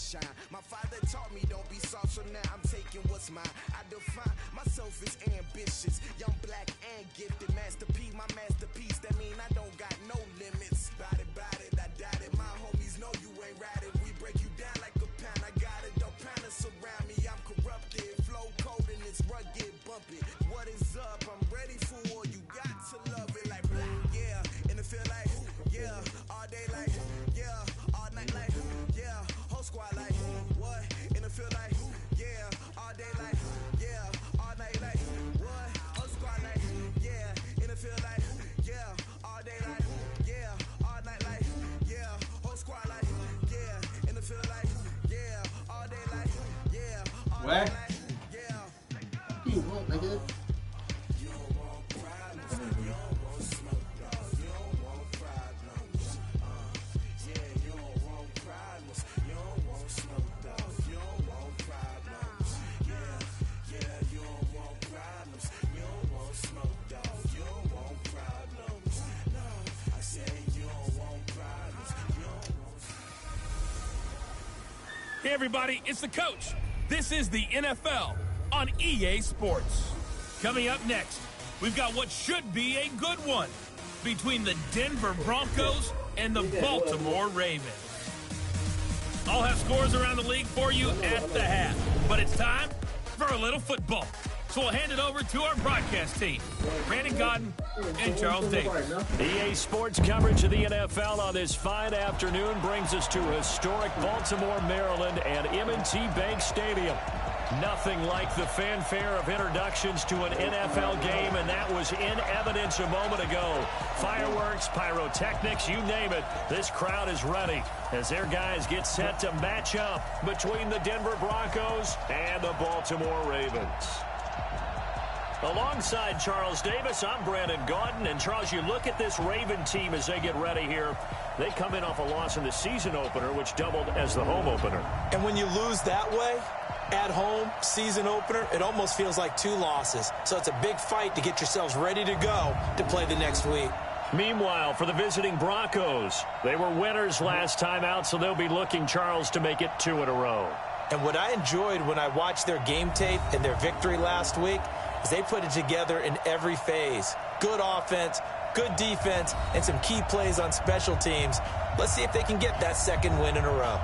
shine. My father taught me don't be soft, so now I'm taking what's mine. I define myself as ambitious, young, black, and gifted. Masterpiece, my masterpiece, that mean I don't got no limits. Bout it, I doubt it. My homies know you ain't ratted. We break you down like a pound. I got it, don't panic surround me. I'm corrupted, flow cold and it's rugged, bumpy. What is up? I'm ready for war. You got to love it like yeah, and it feel like yeah, all day like yeah, all night like yeah, whole squad like what? And it feel like yeah, all day like yeah, all night like what? Whole squad like yeah, and it feel like yeah, all day like yeah, all night like yeah, whole squad like yeah, and it feel like yeah, all day like yeah, all night like yeah. You want, nigga? Hey everybody, it's the coach. This is the NFL on EA Sports. Coming up next, we've got what should be a good one between the Denver Broncos and the Baltimore Ravens. I'll have scores around the league for you at the half, but it's time for a little football. So we'll hand it over to our broadcast team, Brandon Godden and Charles Davis. EA Sports coverage of the NFL on this fine afternoon brings us to historic Baltimore, Maryland and M&T Bank Stadium. Nothing like the fanfare of introductions to an NFL game, and that was in evidence a moment ago. Fireworks, pyrotechnics, you name it. This crowd is ready as their guys get set to match up between the Denver Broncos and the Baltimore Ravens. Alongside Charles Davis, I'm Brandon Gaudin. And, Charles, you look at this Raven team as they get ready here. They come in off a loss in the season opener, which doubled as the home opener. And when you lose that way, at home, season opener, it almost feels like two losses. So it's a big fight to get yourselves ready to go to play the next week. Meanwhile, for the visiting Broncos, they were winners last time out, so they'll be looking, Charles, to make it 2 in a row. And what I enjoyed when I watched their game tape and their victory last week is they put it together in every phase. Good offense, good defense, and some key plays on special teams. Let's see if they can get that second win in a row.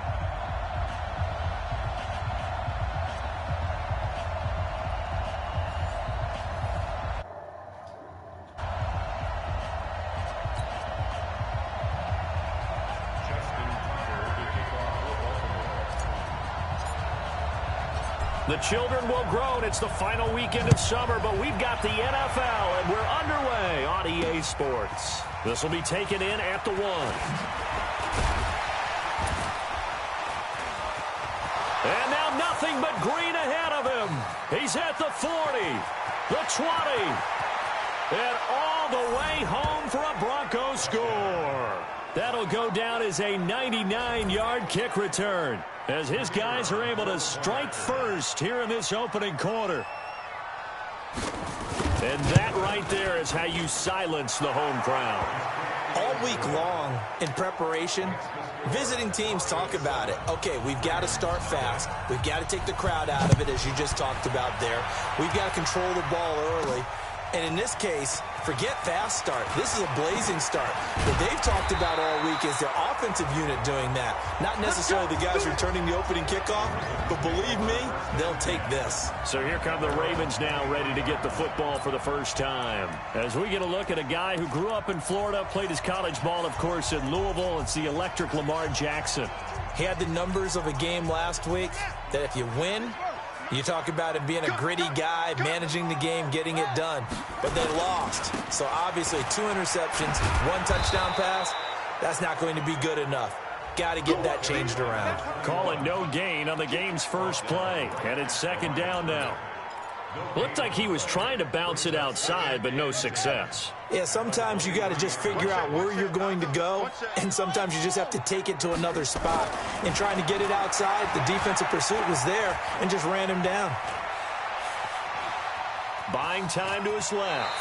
The children will grow, and it's the final weekend of summer, but we've got the NFL, and we're underway on EA Sports. This will be taken in at the 1. And now nothing but green ahead of him. He's at the 40, the 20, and all the way home for a Broncos score. That'll go down as a 99-yard kick return, as his guys are able to strike first here in this opening quarter. And that right there is how you silence the home crowd. All week long in preparation, visiting teams talk about it. Okay, we've got to start fast. We've got to take the crowd out of it, as you just talked about there. We've got to control the ball early. And in this case, forget fast start. This is a blazing start. What they've talked about all week is their offensive unit doing that. Not necessarily the guys returning the opening kickoff, but believe me, they'll take this. So here come the Ravens now, ready to get the football for the first time. As we get a look at a guy who grew up in Florida, played his college ball, of course, in Louisville. It's the electric Lamar Jackson. He had the numbers of a game last week that if you win, you talk about him being a gritty guy, managing the game, getting it done. But they lost. So obviously 2 interceptions, 1 touchdown pass, that's not going to be good enough. Got to get that changed around. Calling no gain on the game's first play. And it's second down now. Looked like he was trying to bounce it outside, but no success. Yeah, sometimes you got to just figure out where you're going to go, and sometimes you just have to take it to another spot. And trying to get it outside, the defensive pursuit was there and just ran him down. Buying time to his left.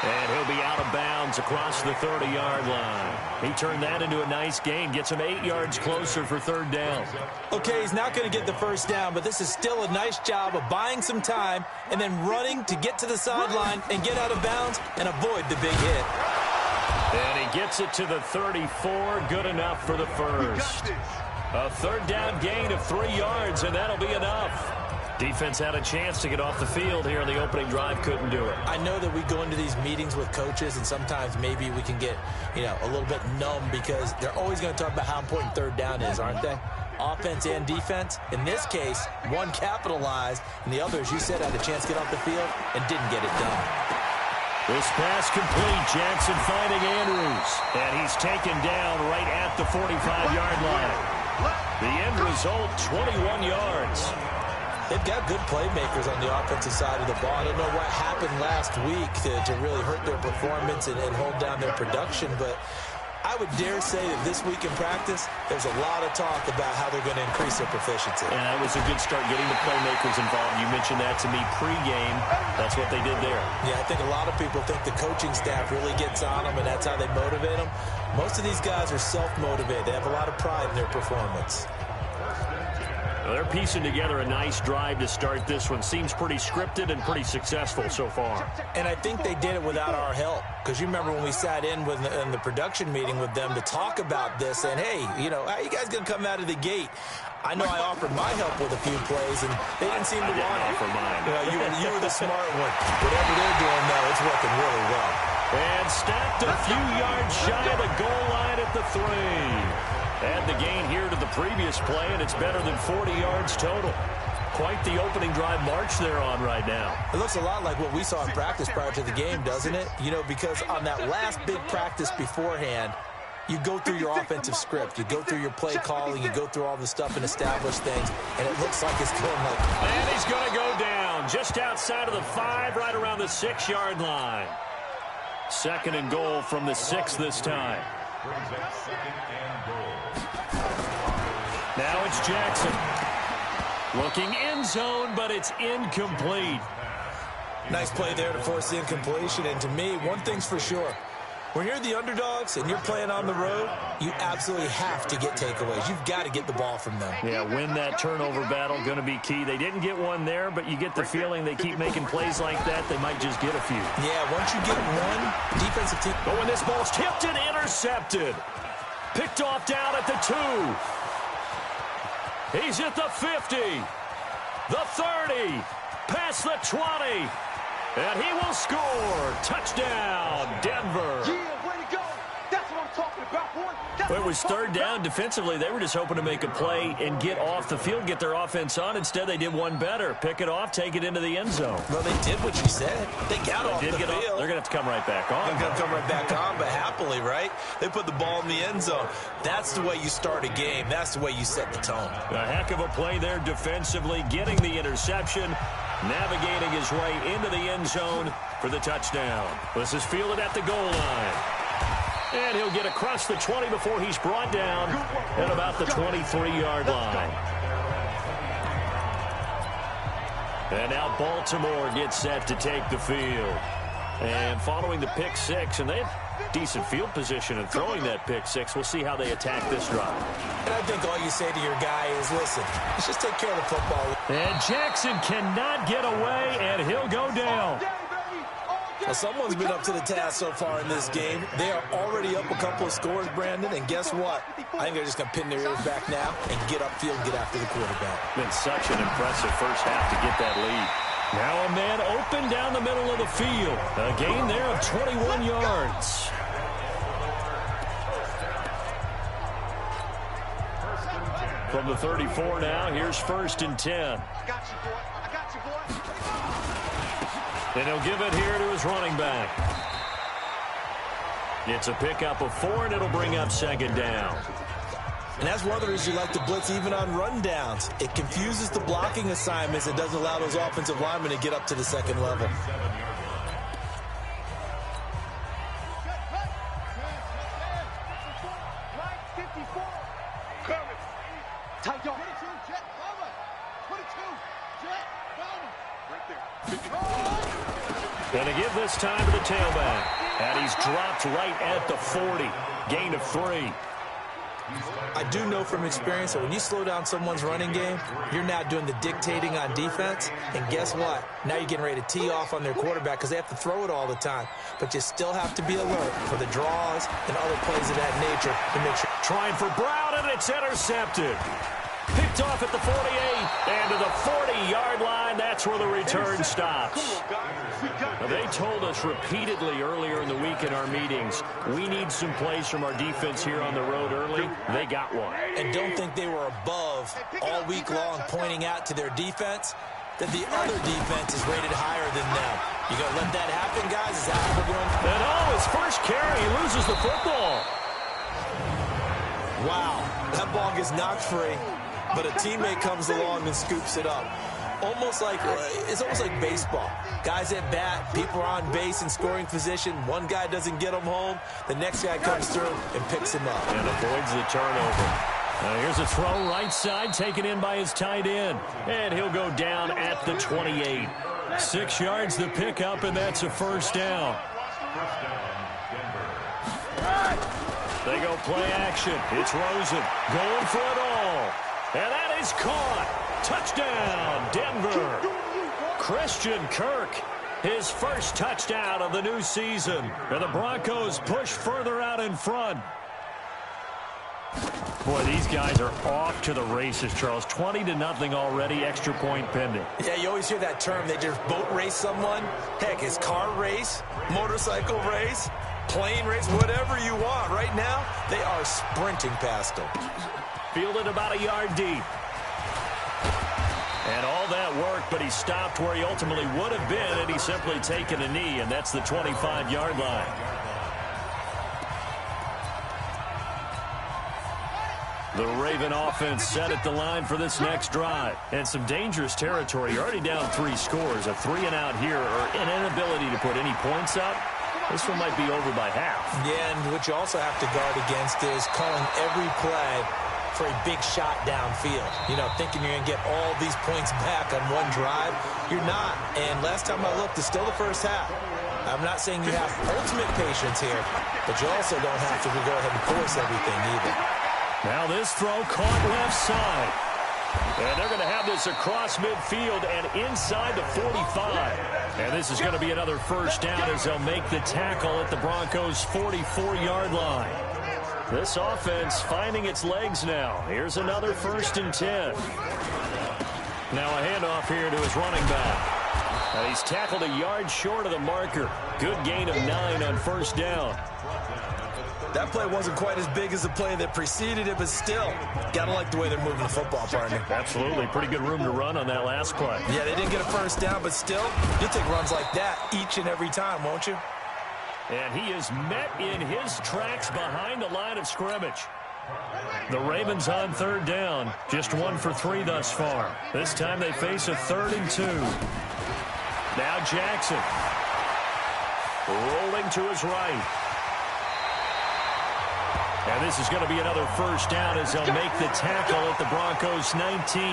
And he'll be out of bounds across the 30-yard line. He turned that into a nice gain, gets him 8 yards closer for third down. Okay, he's not going to get the first down, but this is still a nice job of buying some time and then running to get to the sideline and get out of bounds and avoid the big hit. And he gets it to the 34, good enough for the first. A third down gain of 3 yards, and that'll be enough. Defense had a chance to get off the field here in the opening drive, couldn't do it. I know that we go into these meetings with coaches, and sometimes maybe we can get, a little bit numb because they're always going to talk about how important third down is, aren't they? Offense and defense. In this case, one capitalized, and the other, as you said, had a chance to get off the field and didn't get it done. This pass complete. Jackson finding Andrews, and he's taken down right at the 45-yard line. The end result, 21 yards. They've got good playmakers on the offensive side of the ball. I don't know what happened last week to really hurt their performance and hold down their production, but I would dare say that this week in practice, there's a lot of talk about how they're going to increase their proficiency. And that was a good start getting the playmakers involved. You mentioned that to me pregame. That's what they did there. Yeah, I think a lot of people think the coaching staff really gets on them, and that's how they motivate them. Most of these guys are self-motivated. They have a lot of pride in their performance. Well, they're piecing together a nice drive to start this one. Seems pretty scripted and pretty successful so far. And I think they did it without our help. Because you remember when we sat in the production meeting with them to talk about this, and hey, how are you guys going to come out of the gate? I know I offered my help with a few plays, and they didn't seem to want it. Offer mine. You were the smart one. Whatever they're doing, though, it's working really well. And stopped a few yards shy of the goal line at the 3. Add the gain here to the previous play, and it's better than 40 yards total. Quite the opening drive march they're on right now. It looks a lot like what we saw in practice prior to the game, doesn't it? Because on that last big practice beforehand, you go through your offensive script. You go through your play calling. You go through all the stuff and establish things, and it looks like it's going like... And he's going to go down just outside of the 5, right around the 6-yard line. Second and goal from the 6 this time. Now it's Jackson. Looking end zone, but it's incomplete. Nice play there to force the incompletion. And to me, one thing's for sure. When you're the underdogs and you're playing on the road, you absolutely have to get takeaways. You've got to get the ball from them. Yeah, win that turnover battle, going to be key. They didn't get one there, but you get the feeling they keep making plays like that, they might just get a few. Yeah, once you get one, defensive team... But when this ball's tipped and intercepted. Picked off down at the 2. He's at the 50, the 30, past the 20, and he will score. Touchdown, Denver. Yeah, way to go. That's what I'm talking about, boy. It was third down. Defensively, they were just hoping to make a play and get off the field, get their offense on. Instead, they did one better. Pick it off, take it into the end zone. Well, they did what you said. They got off the field. They're going to have to come right back on. They're going to come right back on, but happily, right? They put the ball in the end zone. That's the way you start a game. That's the way you set the tone. A heck of a play there defensively, getting the interception, navigating his way into the end zone for the touchdown. This is fielded at the goal line. And he'll get across the 20 before he's brought down at about the 23-yard line. And now Baltimore gets set to take the field. And following the pick 6, and they have decent field position in throwing that pick 6. We'll see how they attack this drive. And I think all you say to your guy is, listen, let's just take care of the football. And Jackson cannot get away, and he'll go down. Well, someone's been up to the task so far in this game. They are already up a couple of scores, Brandon, and guess what? I think they're just going to pin their ears back now and get upfield and get after the quarterback. Been such an impressive first half to get that lead. Now a man open down the middle of the field. A gain there of 21 yards. From the 34 now, here's 1st and 10. I got you, boy. I got you, boy. And he'll give it here to his running back. It's a pickup of 4, and it'll bring up 2nd down. And that's one of the reasons you like to blitz even on rundowns. It confuses the blocking assignments. It doesn't allow those offensive linemen to get up to the 2nd level. Going to give this time to the tailback. And he's dropped right at the 40. Gain of 3. I do know from experience that when you slow down someone's running game, you're now doing the dictating on defense. And guess what? Now you're getting ready to tee off on their quarterback because they have to throw it all the time. But you still have to be alert for the draws and other plays of that nature to make sure. Trying for Brown, and it's intercepted. Picked off at the 48, and to the 40-yard line. That's where the return stops. Now, they told us repeatedly earlier in the week in our meetings, we need some plays from our defense here on the road early. They got one. And don't think they were above all week long pointing out to their defense that the other defense is rated higher than them. You going to let that happen, guys? Is that how we're going? And his first carry, he loses the football. Wow, that ball gets knocked free, but a teammate comes along and scoops it up. It's almost like baseball. Guys at bat, people are on base in scoring position. One guy doesn't get him home. The next guy comes through and picks him up. And avoids the turnover. Here's a throw right side, taken in by his tight end. And he'll go down at the 28. 6 yards the pickup, and that's a first down. They go play action. It's Rosen going for it all. And that is caught. Touchdown, Denver. Christian Kirk, his first touchdown of the new season. And the Broncos push further out in front. Boy, these guys are off to the races, Charles. 20-0 already, extra point pending. Yeah, you always hear that term. They just boat race someone. Heck, it's car race, motorcycle race, plane race, whatever you want. Right now, they are sprinting past them. Fielded about a yard deep. And all that work, but he stopped where he ultimately would have been, and he's simply taken a knee, and that's the 25-yard line. The Raven offense set at the line for this next drive. And some dangerous territory. You're already down 3 scores. A 3-and-out here, or an inability to put any points up. This one might be over by half. Yeah, and what you also have to guard against is calling every play for a big shot downfield. You know, thinking you're going to get all these points back on one drive. You're not. And last time I looked, it's still the first half. I'm not saying you have ultimate patience here, but you also don't have to go ahead and force everything either. Now this throw caught left side. And they're going to have this across midfield and inside the 45. And this is going to be another first down as they'll make the tackle at the Broncos' 44-yard line. This offense finding its legs now. Here's another 1st and 10. Now a handoff here to his running back. And he's tackled a yard short of the marker. Good gain of 9 on first down. That play wasn't quite as big as the play that preceded it, but still, gotta like the way they're moving the football, partner. Absolutely. Pretty good room to run on that last play. Yeah, they didn't get a first down, but still, you'll take runs like that each and every time, won't you? And he is met in his tracks behind the line of scrimmage. The Ravens on 3rd down. Just 1 for 3 thus far. This time they face a 3rd and 2. Now Jackson. Rolling to his right. And this is going to be another first down as they'll make the tackle at the Broncos' 19.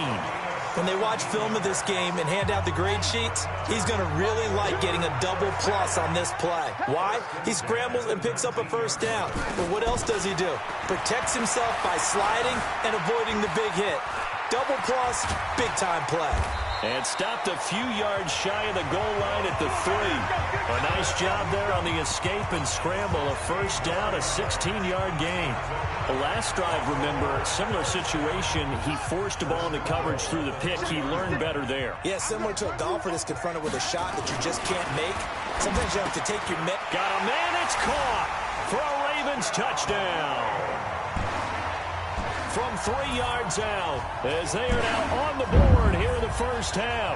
When they watch film of this game and hand out the grade sheets, he's going to really like getting a double plus on this play. Why? He scrambles and picks up a first down. But what else does he do? Protects himself by sliding and avoiding the big hit. Double plus, big-time play. And stopped a few yards shy of the goal line at the 3. A nice job there on the escape and scramble. A first down, a 16-yard gain. The last drive, remember, similar situation. He forced a ball into coverage through the pick. He learned better there. Yeah, similar to a golfer that's confronted with a shot that you just can't make. Sometimes you have to take your mitt. Got a man, it's caught for a Ravens touchdown. From 3 yards out, as they are now on the board here in the first half.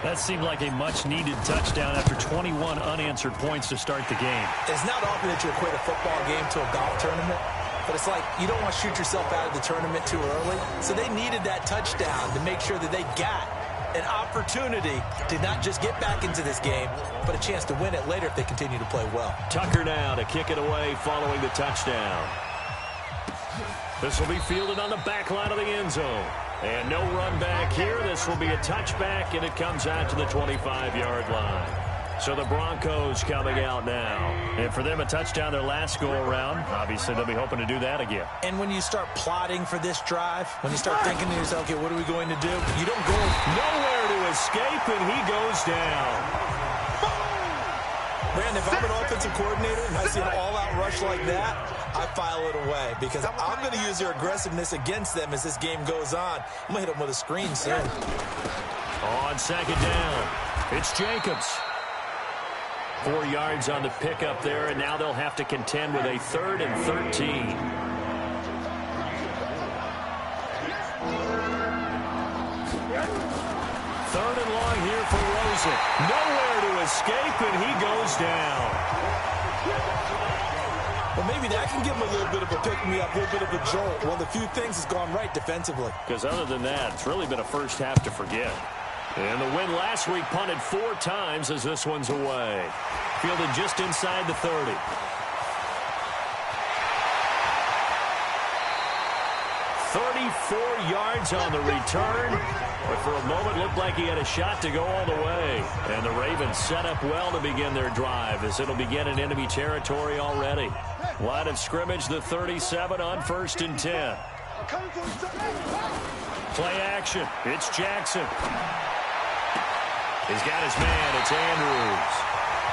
That seemed like a much-needed touchdown after 21 unanswered points to start the game. It's not often that you equate a football game to a golf tournament, but it's like you don't want to shoot yourself out of the tournament too early. So they needed that touchdown to make sure that they got an opportunity to not just get back into this game, but a chance to win it later if they continue to play well. Tucker now to kick it away following the touchdown. This will be fielded on the back line of the end zone. And no run back here. This will be a touchback, and it comes out to the 25-yard line. So the Broncos coming out now. And for them, a touchdown their last go-around. Obviously, they'll be hoping to do that again. And when you start plotting for this drive, when you start thinking to yourself, okay, what are we going to do? You don't go nowhere to escape, and he goes down. Man, if I'm an offensive coordinator and I see an all-out rush like that, I file it away because I'm going to use their aggressiveness against them as this game goes on. I'm going to hit them with a screen soon. On second down, it's Jacobs. 4 yards on the pickup there, and now they'll have to contend with a 3rd and 13. Third and long here for Rosen. Nowhere to escape, and he goes down. Well, maybe that can give him a little bit of a pick-me-up, a little bit of a jolt. Well, the few things has gone right defensively. Because other than that, it's really been a first half to forget. And the win last week punted 4 times as this one's away. Fielded just inside the 30. "34 yards on the return, but for a moment looked like he had a shot to go all the way. And the Ravens set up well to begin their drive as it'll begin in enemy territory already. Line of scrimmage, the 37 on 1st and 10. Play action. It's Jackson. He's got his man. It's Andrews.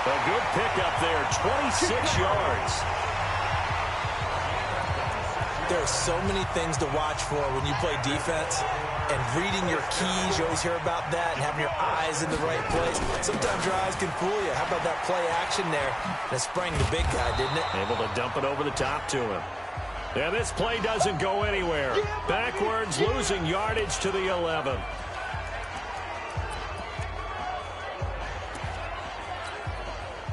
A good pickup there, 26 yards. There are so many things to watch for when you play defense. And reading your keys, you always hear about that, and having your eyes in the right place. Sometimes your eyes can fool you. How about that play action there? That sprang the big guy, didn't it? Able to dump it over the top to him. Yeah, this play doesn't go anywhere. Backwards, losing yardage to the 11.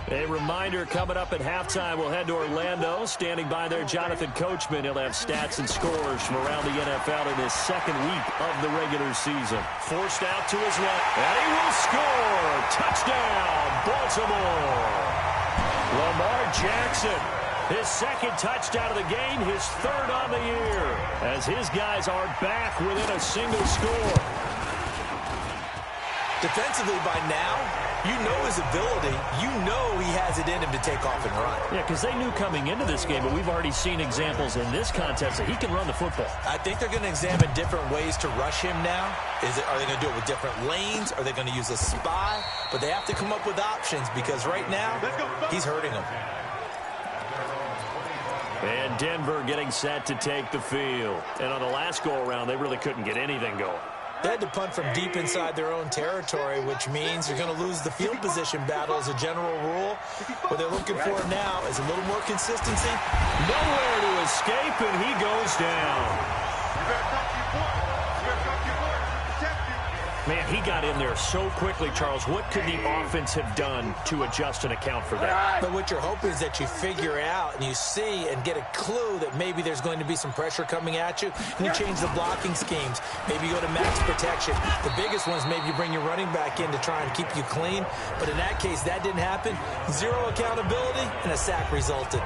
A reminder, coming up at halftime, we'll head to Orlando. Standing by there, Jonathan Coachman. He'll have stats and scores from around the NFL in his second week of the regular season. Forced out to his left, and he will score. Touchdown, Baltimore. Lamar Jackson, his second touchdown of the game, his 3rd on the year, as his guys are back within a single score. Defensively by now, you know his ability. You know he has it in him to take off and run. Yeah, because they knew coming into this game, but we've already seen examples in this contest that he can run the football. I think they're going to examine different ways to rush him now. Are they going to do it with different lanes? Are they going to use a spy? But they have to come up with options because right now, he's hurting them. And Denver getting set to take the field. And on the last go-around, they really couldn't get anything going. They had to punt from deep inside their own territory, which means you're going to lose the field position battle as a general rule. What they're looking for now is a little more consistency. Nowhere to escape, and he goes down. Man, he got in there so quickly, Charles. What could the offense have done to adjust and account for that? But what you're hoping is that you figure out and you see and get a clue that maybe there's going to be some pressure coming at you, and you change the blocking schemes. Maybe you go to max protection. The biggest one is maybe you bring your running back in to try and keep you clean. But in that case, that didn't happen. Zero accountability, and a sack resulted.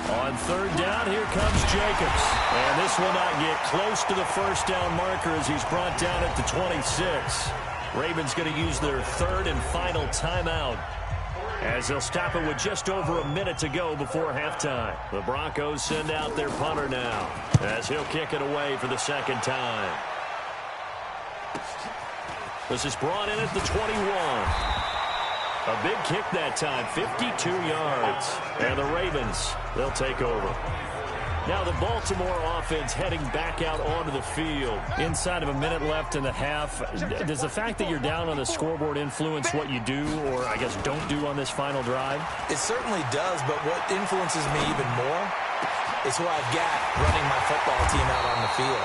On 3rd down, here comes Jacobs. And this will not get close to the 1st down marker as he's brought down at the 26. Ravens going to use their 3rd and final timeout as they'll stop it with just over a minute to go before halftime. The Broncos send out their punter now as he'll kick it away for the 2nd time. This is brought in at the 21. A big kick that time, 52 yards. And the Ravens, they'll take over. Now the Baltimore offense heading back out onto the field. Inside of a minute left in the half. Does the fact that you're down on the scoreboard influence what you do, or I guess don't do on this final drive? It certainly does, but what influences me even more is who I've got running my football team out on the field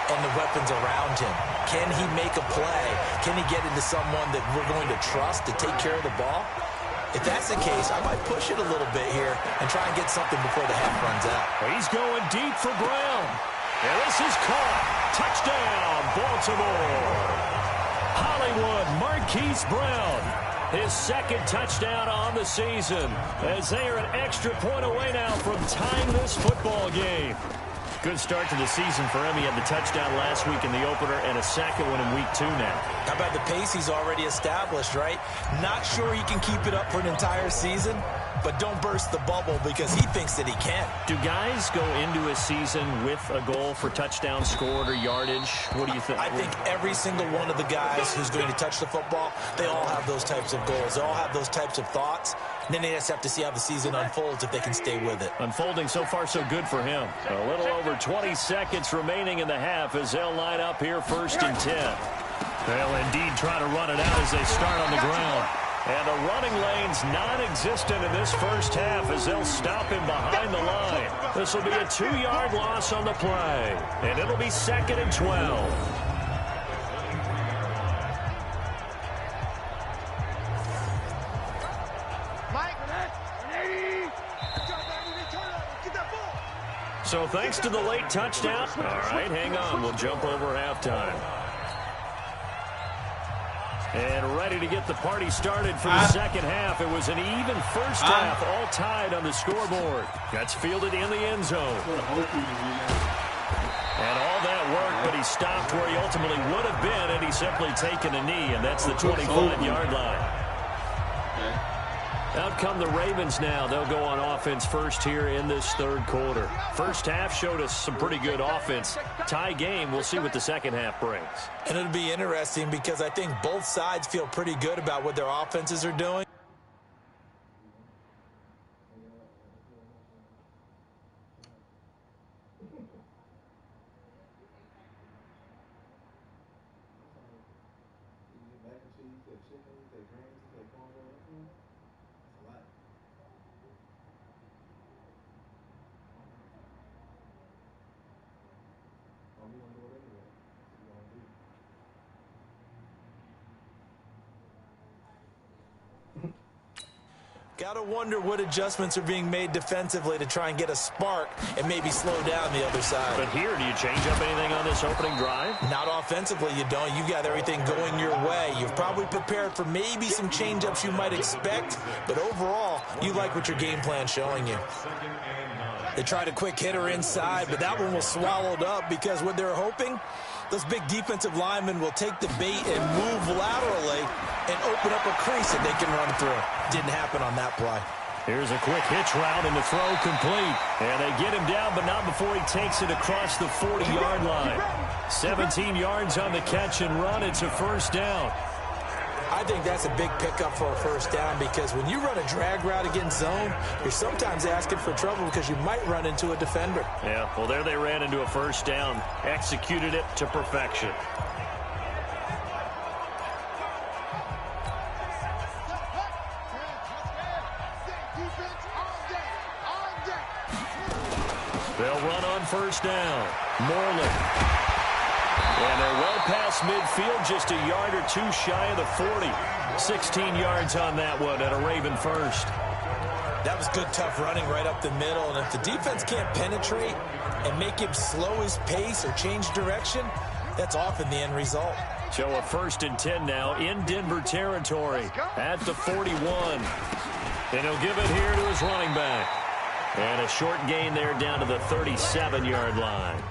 and the weapons around him. Can he make a play? Can he get into someone that we're going to trust to take care of the ball? If that's the case, I might push it a little bit here and try and get something before the half runs out. He's going deep for Brown. And this is caught. Touchdown, Baltimore. Hollywood Marquise Brown. his second touchdown on the season, as they are an extra point away now from tying this football game. Good start to the season for him. He had the touchdown last week in the opener and a second one in week 2 now. How about the pace he's already established, right? Not sure he can keep it up for an entire season, but don't burst the bubble because he thinks that he can. Do guys go into a season with a goal for touchdown scored or yardage? What do you think? I think every single one of the guys who's going to touch the football, they all have those types of goals. They all have those types of thoughts. And then they just have to see how the season unfolds if they can stay with it. Unfolding so far so good for him. A little over 20 seconds remaining in the half as they'll line up here 1st and 10. They'll indeed try to run it out as they start on the ground. And the running lane's non-existent in this first half as they'll stop him behind the line. This will be a 2-yard loss on the play. And it'll be 2nd and 12. So thanks to the late touchdown. All right, hang on. We'll jump over halftime. And ready to get the party started for the second half. It was an even first half, all tied on the scoreboard. That's fielded in the end zone. And all that work, but he stopped where he ultimately would have been, and he's simply taken a knee, and that's the 25-yard line. Out come the Ravens now. They'll go on offense first here in this third quarter. First half showed us some pretty good offense. Tie game. We'll see what the second half brings. And it'll be interesting because I think both sides feel pretty good about what their offenses are doing. Gotta wonder what adjustments are being made defensively to try and get a spark and maybe slow down the other side. But here, do you change up anything on this opening drive? Not offensively, you don't. You've got everything going your way. You've probably prepared for maybe some change-ups you might expect, but overall, you like what your game plan's showing you. They tried a quick hitter inside, but that one was swallowed up because what they're hoping, those big defensive linemen will take the bait and move laterally and open up a crease that they can run through. Didn't happen on that play. Here's a quick hitch route and the throw complete. And they get him down, but not before he takes it across the 40-yard line. 17 yards on the catch and run. It's a first down. I think that's a big pickup for a first down because when you run a drag route against zone, you're sometimes asking for trouble because you might run into a defender. Yeah, well, there they ran into a first down. Executed it to perfection. They'll run on first down. Moreland. And they're well past midfield, just a yard or two shy of the 40. 16 yards on that one and a Raven first. That was good, tough running right up the middle. And if the defense can't penetrate and make him slow his pace or change direction, that's often the end result. So a 1st and 10 now in Denver territory at the 41. And he'll give it here to his running back. And a short gain there down to the 37-yard line.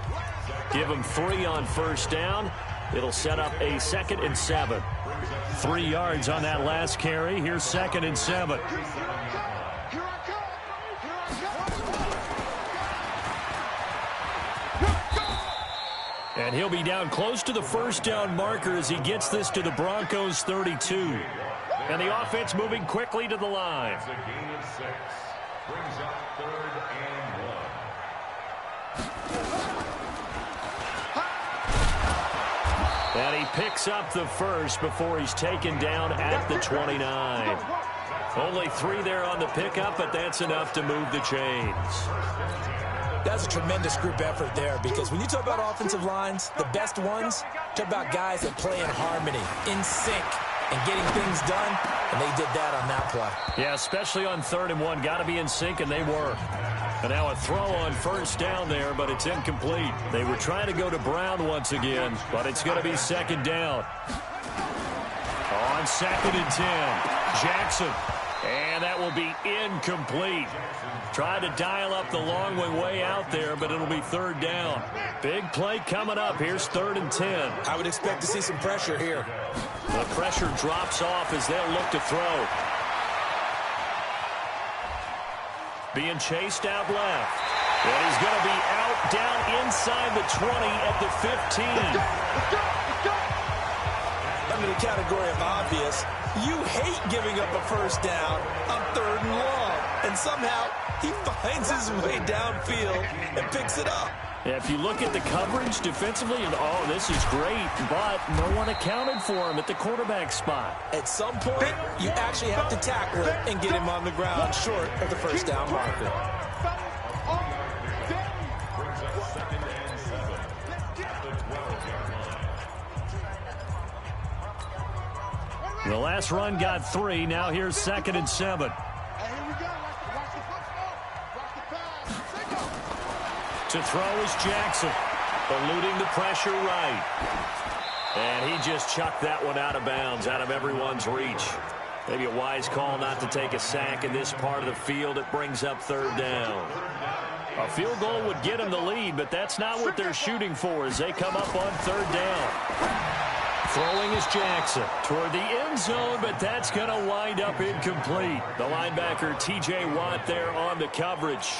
Give him 3 on first down. It'll set up a 2nd and 7. 3 yards on that last carry. Here's 2nd and 7. And he'll be down close to the first down marker as he gets this to the Broncos 32. And the offense moving quickly to the line. It's a gain of 6. Brings up 3rd and 1. And he picks up the first before he's taken down at the 29. Only 3 there on the pickup, but that's enough to move the chains. That's a tremendous group effort there because when you talk about offensive lines, the best ones, talk about guys that play in harmony, in sync, and getting things done, and they did that on that play. Yeah, especially on 3rd and 1. Got to be in sync, and they were. And now a throw on first down there, but it's incomplete. They were trying to go to Brown once again, but it's going to be 2nd down. On 2nd and 10, Jackson. And that will be incomplete. Tried to dial up the long way out there, but it'll be third down. Big play coming up. Here's 3rd and 10. I would expect to see some pressure here. The pressure drops off as they'll look to throw. Being chased out left. And he's going to be out down inside the 20 at the 15. Under the category of obvious, you hate giving up a first down on 3rd and long. And somehow he finds his way downfield and picks it up. Yeah, if you look at the coverage defensively, and oh, this is great, but no one accounted for him at the quarterback spot. At some point, you actually have to tackle it and get him on the ground short of the first down marker. The last run got 3. Now here's 2nd and 7. To throw is Jackson, eluding the pressure right. And he just chucked that one out of bounds, out of everyone's reach. Maybe a wise call not to take a sack in this part of the field. It brings up 3rd down. A field goal would get him the lead, but that's not what they're shooting for as they come up on 3rd down. Throwing is Jackson toward the end zone, but that's going to wind up incomplete. The linebacker, T.J. Watt, there on the coverage.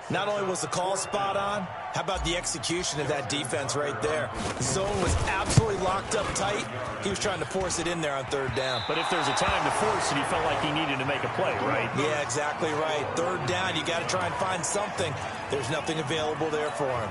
Not only was the call spot on, how about the execution of that defense right there? The zone was absolutely locked up tight. He was trying to force it in there on 3rd down. But if there's a time to force it, he felt like he needed to make a play, right? Yeah, exactly right. 3rd down, you got to try and find something. There's nothing available there for him.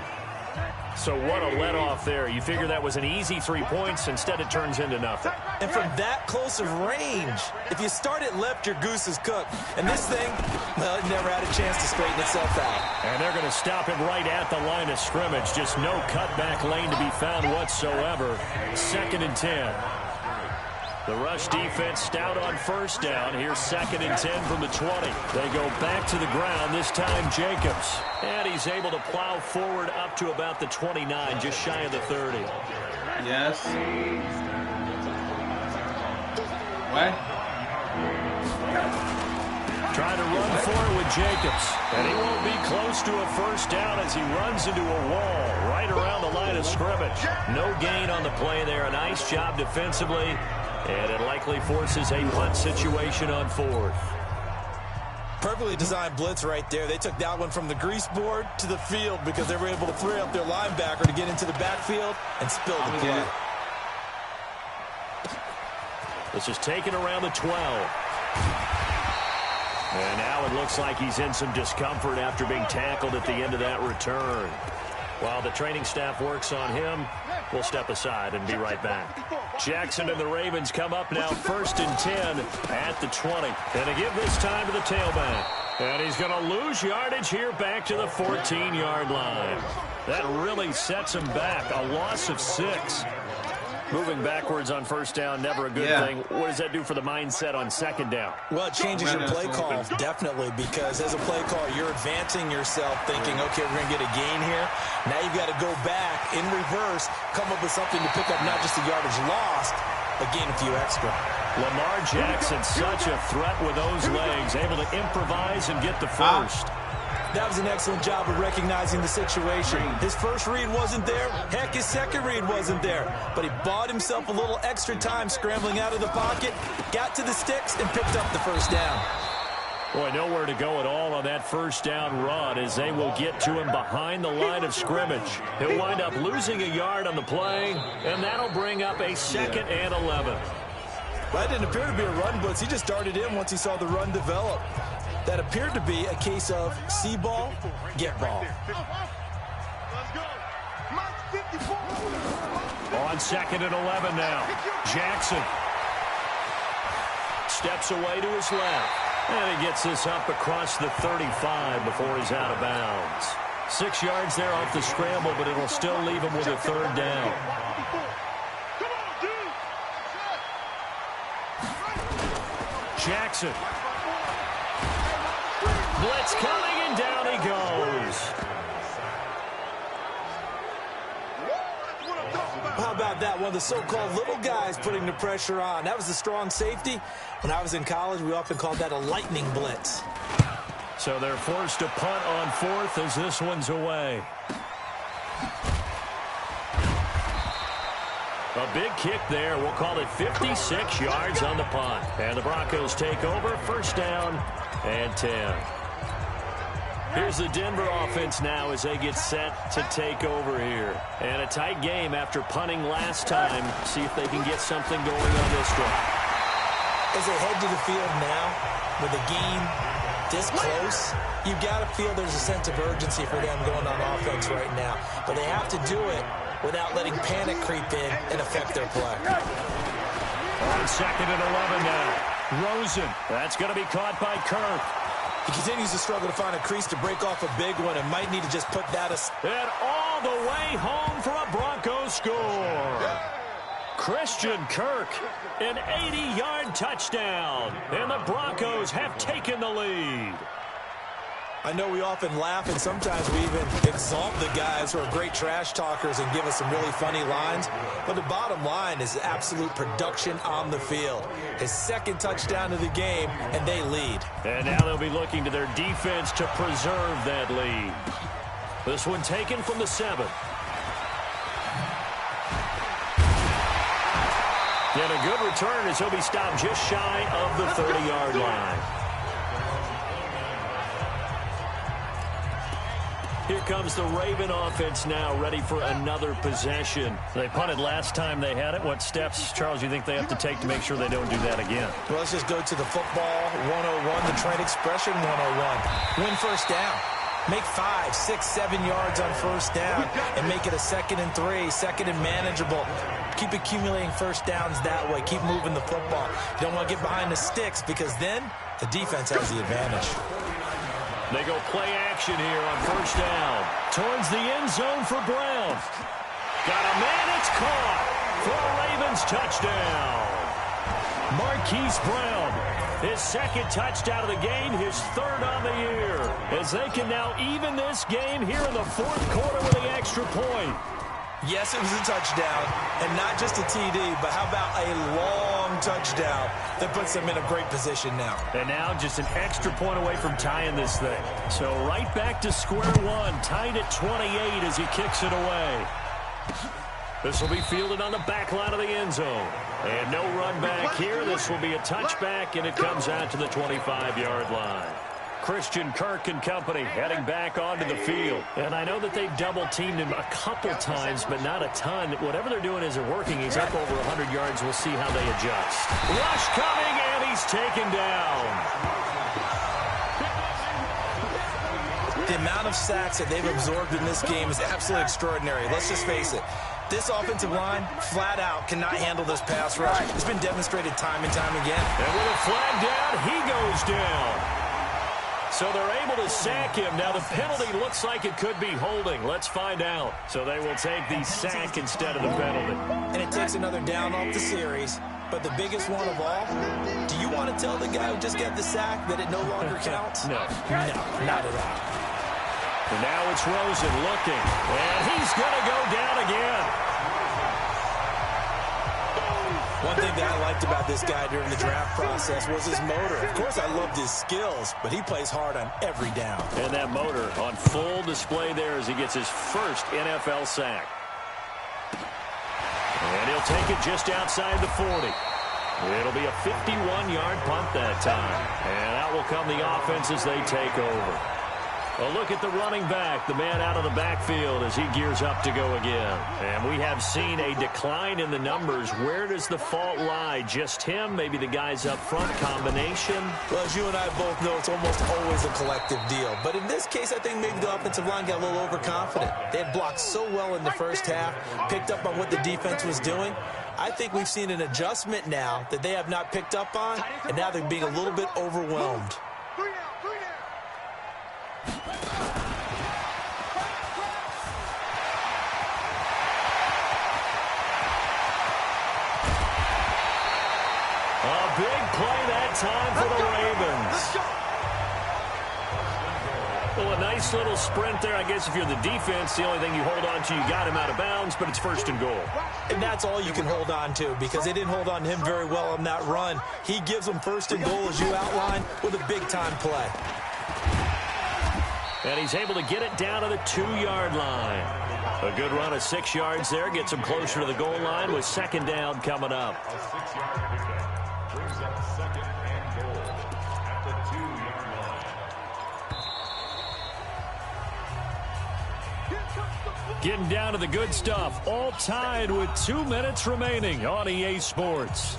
So what a let-off there. You figure that was an easy 3 points. Instead, it turns into nothing. And from that close of range, if you start it left, your goose is cooked. And this thing, well, it never had a chance to straighten itself out. And they're going to stop him right at the line of scrimmage. Just no cutback lane to be found whatsoever. 2nd and 10. The rush defense stout on 1st down. Here's 2nd and 10 from the 20. They go back to the ground, this time Jacobs. And he's able to plow forward up to about the 29, just shy of the 30. Yes. What? Trying to run for it with Jacobs. And he won't be close to a 1st down as he runs into a wall right around the line of scrimmage. No gain on the play there. A nice job defensively. And it likely forces a punt situation on 4th. Perfectly designed blitz right there. They took that one from the grease board to the field because they were able to free up their linebacker to get into the backfield and spill the play. This is taken around the 12. And now it looks like he's in some discomfort after being tackled at the end of that return. While the training staff works on him, we'll step aside and be right back. Jackson and the Ravens come up now 1st and 10 at the 20. And to give this time to the tailback. And he's going to lose yardage here back to the 14-yard line. That really sets him back. A loss of 6. Moving backwards on 1st down, never a good thing. What does that do for the mindset on 2nd down? Well, it changes your play call, definitely, because as a play call, you're advancing yourself thinking, okay, we're going to get a gain here. Now you've got to go back in reverse, come up with something to pick up not just the yardage lost, but gain a few extra. Lamar Jackson, such a threat with those legs, able to improvise and get the first. That was an excellent job of recognizing the situation. His first read wasn't there. Heck, his second read wasn't there. But he bought himself a little extra time scrambling out of the pocket, got to the sticks, and picked up the 1st down. Boy, nowhere to go at all on that 1st down run as they will get to him behind the line of scrimmage. He'll wind up losing a yard on the play, and that'll bring up a 2nd and 11. That didn't appear to be a run blitz. He just darted in once he saw the run develop. That appeared to be a case of see ball, get ball. On 2nd and 11 now. Jackson steps away to his left. And he gets this up across the 35 before he's out of bounds. 6 yards there off the scramble, but it'll still leave him with a 3rd down. Jackson. Blitz coming, and down he goes. Wow, How about that? One of the so-called little guys putting the pressure on. That was the strong safety. When I was in college, we often called that a lightning blitz. So they're forced to punt on fourth as this one's away. A big kick there. We'll call it 56 yards on the punt. And the Broncos take over. First down and 10. Here's the Denver offense now as they get set to take over here. And a tight game after punting last time. See if they can get something going on this drive. As they head to the field now, with the game this close, you've got to feel there's a sense of urgency for them going on offense right now. But they have to do it without letting panic creep in and affect their play. On second and 11 now. Rosen. That's going to be caught by Kirk. He continues to struggle to find a crease to break off a big one and might need to just put that aside. And all the way home for a Broncos score. Christian Kirk, an 80-yard touchdown. And the Broncos have taken the lead. I know we often laugh and sometimes we even exalt the guys who are great trash talkers and give us some really funny lines. But the bottom line is absolute production on the field. His second touchdown of the game, and they lead. And now they'll be looking to their defense to preserve that lead. This one taken from the 7. And a good return as he'll be stopped just shy of the 30-yard line. Here comes the Raven offense now, ready for another possession. They punted last time they had it. What steps, Charles, do you think they have to take to make sure they don't do that again? Well, let's just go to the football 101, the trade expression 101. Win first down. Make 5, 6, 7 yards on first down and make it a 2nd and 3, second and manageable. Keep accumulating first downs that way. Keep moving the football. You don't want to get behind the sticks because then the defense has the advantage. They go play action here on first down. Towards the end zone for Brown. Got a man, it's caught for a Ravens touchdown. Marquise Brown, his second touchdown of the game, his third on the year. As they can now even this game here in the fourth quarter with the extra point. Yes, it was a touchdown, and not just a TD, but how about a long touchdown that puts them in a great position now. And now just an extra point away from tying this thing. So right back to square one, tied at 28 as he kicks it away. This will be fielded on the back line of the end zone. And no run back here. This will be a touchback, and it comes out to the 25-yard line. Christian Kirk and company heading back onto the field. And I know that they've double-teamed him a couple times, but not a ton. Whatever they're doing is they're working. He's up over 100 yards. We'll see how they adjust. Rush coming, and he's taken down. The amount of sacks that they've absorbed in this game is absolutely extraordinary. Let's just face it. This offensive line, flat out, cannot handle this pass rush. It's been demonstrated time and time again. And with a flag down, he goes down. So they're able to sack him. Now the penalty looks like it could be holding. Let's find out. So they will take the sack instead of the penalty. And it takes another down off the series. But the biggest one of all, do you want to tell the guy who just got the sack that it no longer counts? No. No, not at all. And now it's Rosen looking. And he's going to go down again. One thing that I liked about this guy during the draft process was his motor. Of course, I loved his skills, but he plays hard on every down. And that motor on full display there as he gets his first NFL sack. And he'll take it just outside the 40. It'll be a 51-yard punt that time. And out will come the offense as they take over. A look at the running back, the man out of the backfield as he gears up to go again. And we have seen a decline in the numbers. Where does the fault lie? Just him? Maybe the guys up front? Combination? Well, as you and I both know, it's almost always a collective deal. But in this case, I think maybe the offensive line got a little overconfident. They had blocked so well in the first half, picked up on what the defense was doing. I think we've seen an adjustment now that they have not picked up on, and now they're being a little bit overwhelmed. Big play that time for the Ravens. Well, a nice little sprint there. I guess if you're the defense, the only thing you hold on to, you got him out of bounds, but it's first and goal. And that's all you can hold on to because they didn't hold on to him very well on that run. He gives them first and goal, as you outlined, with a big-time play. And he's able to get it down to the 2-yard line. A good run of 6 yards there. Gets him closer to the goal line with second down coming up. A 6-yard pickup brings up second and goal at the 2-yard line. Getting down to the good stuff. All tied with 2 minutes remaining on EA Sports.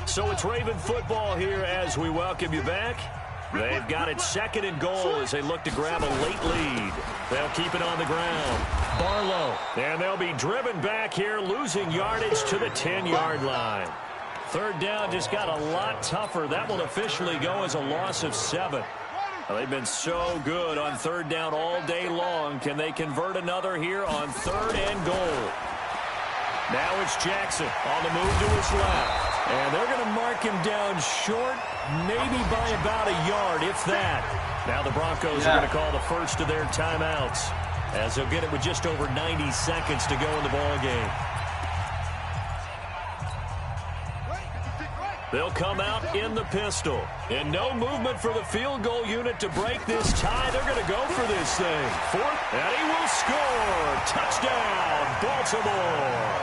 So it's Raven football here as we welcome you back. They've got it second and goal as they look to grab a late lead. They'll keep it on the ground. Barlow. And they'll be driven back here, losing yardage to the 10-yard line. Third down just got a lot tougher. That will officially go as a loss of 7. Well, they've been so good on third down all day long. Can they convert another here on third and goal? Now it's Jackson on the move to his left. And they're going to mark him down short, maybe by about a yard, if that. Now the Broncos are going to call the first of their timeouts, as they'll get it with just over 90 seconds to go in the ball game. They'll come out in the pistol. And no movement for the field goal unit to break this tie. They're going to go for this thing. Fourth, and he will score. Touchdown, Baltimore.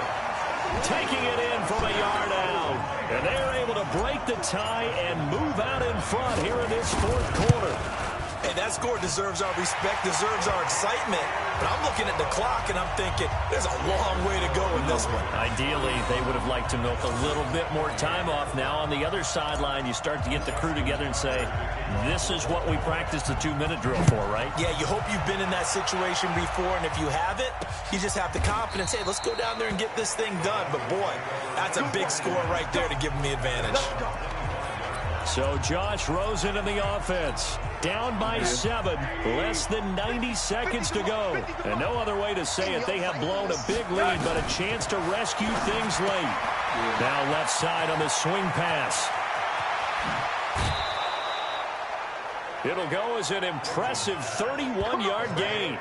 Taking it in from a yard out. And they're able to break the tie and move out in front here in this fourth quarter. Hey, that score deserves our respect, deserves our excitement. But I'm looking at the clock, and I'm thinking there's a long way to go in this one. Ideally, they would have liked to milk a little bit more time off. Now on the other sideline, you start to get the crew together and say, this is what we practiced the 2-minute drill for, right? Yeah, you hope you've been in that situation before, and if you haven't, you just have the confidence, hey, let's go down there and get this thing done. But, boy, that's a big score right there to give them the advantage. So Josh Rosen in the offense. Down by 7. Less than 90 seconds to go. And no other way to say it. They have blown a big lead, but a chance to rescue things late. Now left side on the swing pass. It'll go as an impressive 31-yard gain.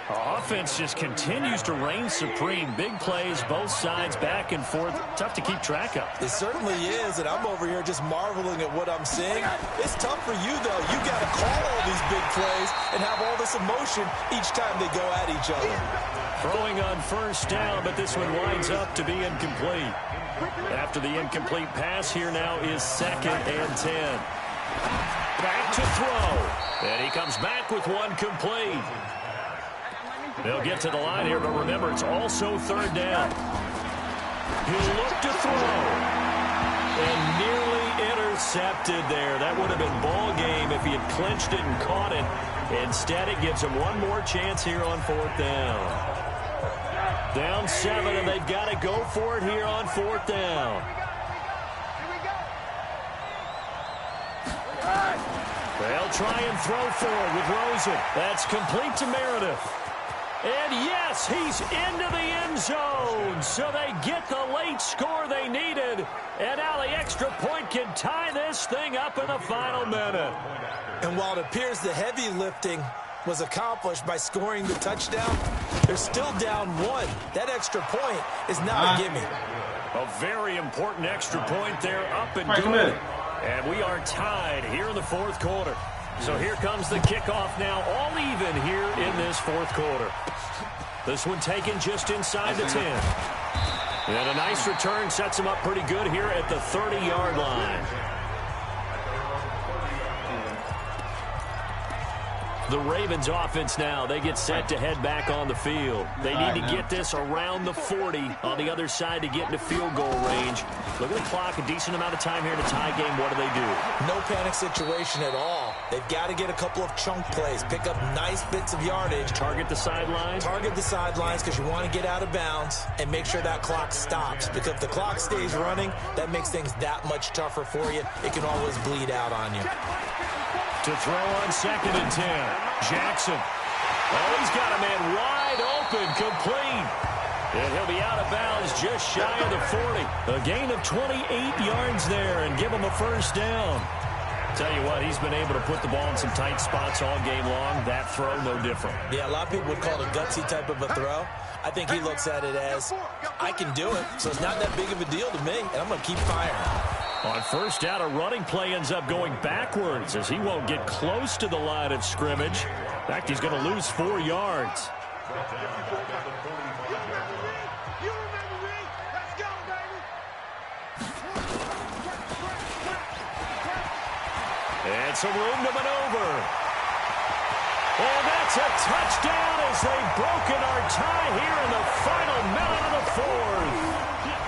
Our offense just continues to reign supreme. Big plays, both sides, back and forth. Tough to keep track of. It certainly is, and I'm over here just marveling at what I'm seeing. It's tough for you, though. You got to call all these big plays and have all this emotion each time they go at each other. Throwing on first down, but this one winds up to be incomplete. After the incomplete pass, here now is second and 10. Back to throw. And he comes back with one complete. They'll get to the line here, but remember, it's also third down. He'll look to throw. And nearly intercepted there. That would have been ball game if he had clinched it and caught it. Instead, it gives him one more chance here on fourth down. Down 7, and they've got to go for it here on fourth down. They'll try and throw forward with Rosen. That's complete to Meredith. And yes, he's into the end zone. So they get the late score they needed. And now the extra point can tie this thing up in the final minute. And while it appears the heavy lifting was accomplished by scoring the touchdown, they're still down 1. That extra point is not a gimme. A very important extra point there, up and good. And we are tied here in the fourth quarter. So here comes the kickoff now, all even here in this fourth quarter. This one taken just inside the 10. And a nice return sets him up pretty good here at the 30-yard line. The Ravens offense now, they get set to head back on the field. They need to get this around the 40 on the other side to get into field goal range. Look at the clock, a decent amount of time here in a tie game. What do they do? No panic situation at all. They've got to get a couple of chunk plays, pick up nice bits of yardage. Target the sidelines? Target the sidelines because you want to get out of bounds and make sure that clock stops. Because if the clock stays running, that makes things that much tougher for you. It can always bleed out on you. To throw on second and 10. Jackson. Oh, he's got a man wide open, complete. And he'll be out of bounds just shy of the 40. A gain of 28 yards there and give him a first down. Tell you what, he's been able to put the ball in some tight spots all game long. That throw, no different. Yeah, a lot of people would call it a gutsy type of a throw. I think he looks at it as, I can do it, so it's not that big of a deal to me, and I'm going to keep firing. On first down, a running play ends up going backwards as he won't get close to the line of scrimmage. In fact, he's going to lose 4 yards. And some room to maneuver. And that's a touchdown as they've broken our tie here in the final minute of the fourth.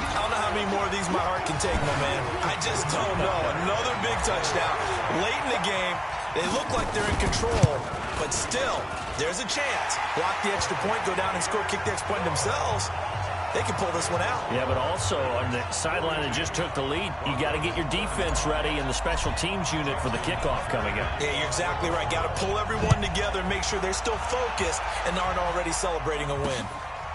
I don't know how many more of these my heart can take, my man. I just don't know. Another big touchdown. Late in the game, they look like they're in control, but still, there's a chance. Block the extra point, go down and score, kick the extra point themselves. They can pull this one out. Yeah, but also on the sideline that just took the lead, you got to get your defense ready and the special teams unit for the kickoff coming up. Yeah, you're exactly right. Got to pull everyone together and make sure they're still focused and aren't already celebrating a win.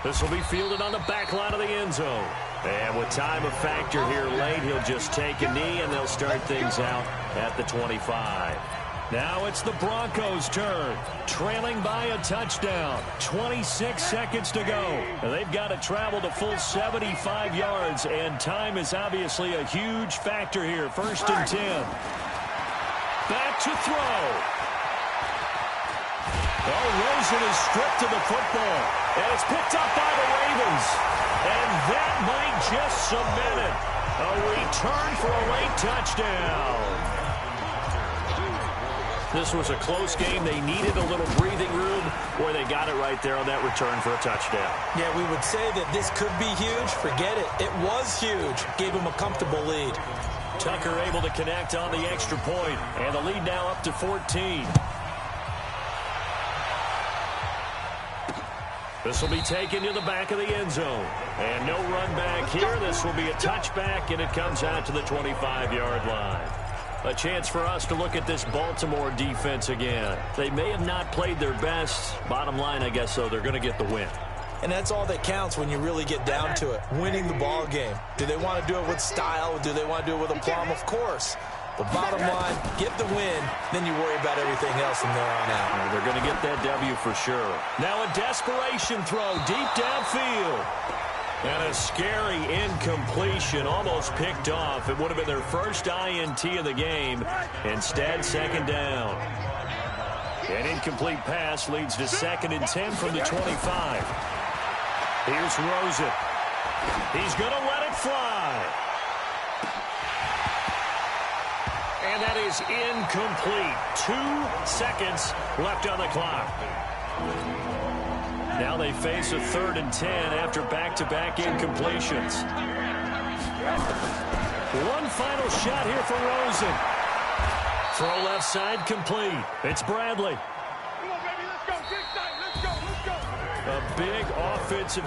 This will be fielded on the back line of the end zone. And with time a factor here late, he'll just take a knee and they'll start things out at the 25. Now it's the Broncos' turn, trailing by a touchdown. 26 seconds to go. And they've got to travel the full 75 yards, and time is obviously a huge factor here. 1st and 10. Back to throw. Oh, Rosen is stripped of the football, and it's picked up by the Ravens. And that might just cement it. A return for a late touchdown. This was a close game. They needed a little breathing room where they got it right there on that return for a touchdown. Yeah, we would say that this could be huge. Forget it. It was huge. Gave them a comfortable lead. Tucker able to connect on the extra point, and the lead now up to 14. This will be taken to the back of the end zone. And no run back here. This will be a touchback, and it comes out to the 25-yard line. A chance for us to look at this Baltimore defense again. They may have not played their best. Bottom line, I guess, though, they're going to get the win. And that's all that counts when you really get down to it, winning the ball game. Do they want to do it with style? Do they want to do it with aplomb? Of course. The bottom line, get the win, then you worry about everything else from there on out. Well, they're going to get that W for sure. Now a desperation throw deep downfield. And a scary incompletion, almost picked off. It would have been their first INT of the game. Instead, 2nd down. An incomplete pass leads to 2nd and 10 from the 25. Here's Rosen. He's going to let it fly. And that is incomplete. 2 seconds left on the clock. Now they face a 3rd and 10 after back-to-back incompletions. One final shot here for Rosen. Throw left side complete. It's Bradley. Come on, baby, let's go. Big time. Let's go. A big offensive